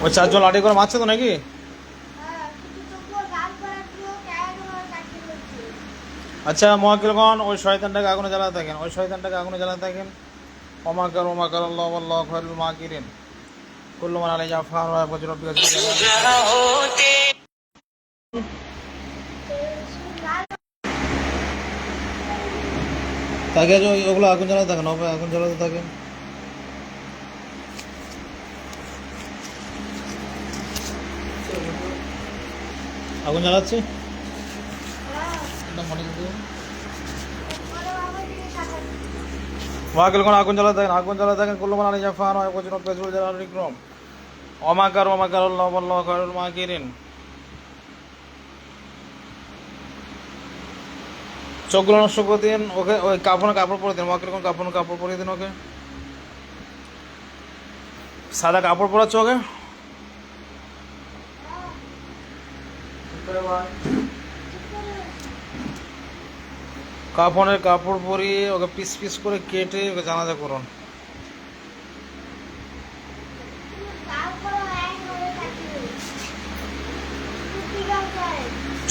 ওই চারজন লাঠি করে মারছে তো নাকি? আচ্ছা মহাকিলগণ, ওই শয়তানটাকে আগুনে জ্বালাতে থাকেন, ওই শয়তানটাকে আগুনে জ্বালাতে থাকেন। ওমাকার ওমাকার আল্লাহ আল্লাহ খায়রুল মাকিরিন কুল্লু মান আলাইহা ফান ওয়া ইয়াবকা রাব্বিকা তাকে যে ওগুলো আগুন জ্বালাতে থাকেন, আগুন জ্বালাতে থাকেন। আগুন জ্বালাচ্ছে মহাকিলগণ, আগুন জ্বালাতে থাকেন, আগুন জ্বালাতে থাকেন। কুল্লু মান আলাইহা ফান ওয়া ইয়াবকা রাব্বিকা জালালিল ইকরাম। ওমাকার ওমাকার আল্লাহ আল্লাহ খায়রুল মাকিরিন। চোখগুলো নষ্ট করে দিন ওকে, ওই কাপড় পরে দিন। মহাকিলগণ কাপড় পরিয়ে দিন ওকে, সাদা কাপড় পরাচ্ছে ওকে। কাফনের কাপড় পরিয়ে ওকে পিস পিস করে কেটে ওকে জানাজা করুন।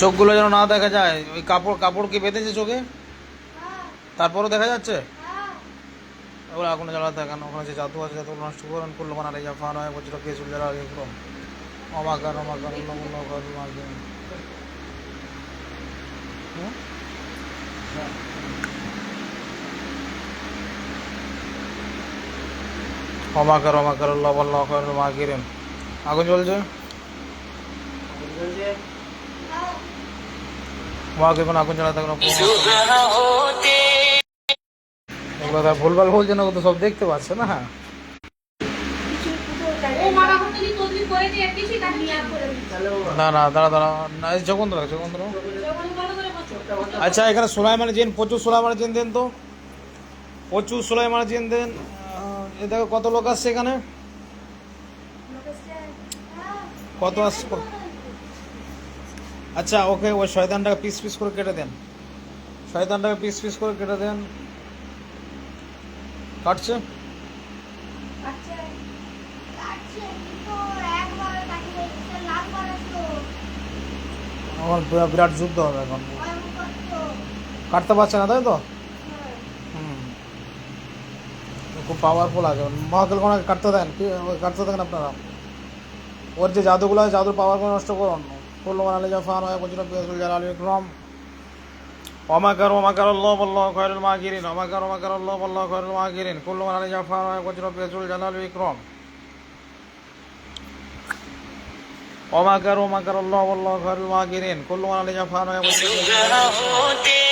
চোখগুলো যেন না দেখা যায়। ওই কাপড় কি বেঁধেছে চোখে? তারপরও দেখা যাচ্ছে। ওগুলো আগুনে জ্বালাতে থাকেন। ওখানে যে জাদু আছে জাদুগুলো নষ্ট করেন। কুল্লু মান আলাইহা ফান ওয়া ইয়াবকা রাব্বিকা জালালিল ইকরাম। ওমাকার ওমাকার আল্লাহ আল্লাহ খায়রুল মাকিরিন। ওমাকার ওমাকার আল্লাহ আল্লাহ খায়রুল মাকিরিন। আগুন জ্বলছে। মহাকিলগণ আগুন জ্বালাতে থাকেন। এগুলো তার ভুলভাল বলছে না, ও তো সব দেখতে পাচ্ছে না। হ্যাঁ না না, দাঁড়া না, যখন আচ্ছা এখানে সুলাইমানের জিন, প্রচুর সুলাইমানের জিন দেন তো, প্রচুর সুলাইমানের জিন দেন। এ দেখো কত লোক আসছে এখানে, কত আসছে। আচ্ছা ওকে ওই শয়তানটাকে পিস পিস করে কেটে দেন, শয়তানটাকে পিস পিস করে কেটে দেন। কাটছে আমার বিরাট যুদ্ধ হবে এখন। কাটতে পারছে না তাই তো? খুব পাওয়ারফুল আছে। মহাকিলগণ কাটতে দেন, কাটতে থাকেন আপনারা। ওর যে জাদুগুলো আছে জাদুর পাওয়ারগুলো নষ্ট করুন। কুল্লু মান আলাইহা ফান ওয়া ইয়াবকা রাব্বিকা জালালিল ইকরাম। ওমাকার ওমাকার আল্লাহ আল্লাহু খায়রুল মাকিরিন। ওমাকার ওমাকার আল্লাহ আল্লাহু খায়রুল মাকিরিন। কুল্লু মান আলাইহা ফান ওয়া ইয়াবকা রাব্বিকা জালালিল ইকরাম। ওমাকার ওমাকার আল্লাহ আল্লাহু খায়রুল মাকিরিন। কুল্লু মান আলাইহা ফান ওয়া ইয়াবকা রাব্বিকা জালালিল ইকরাম।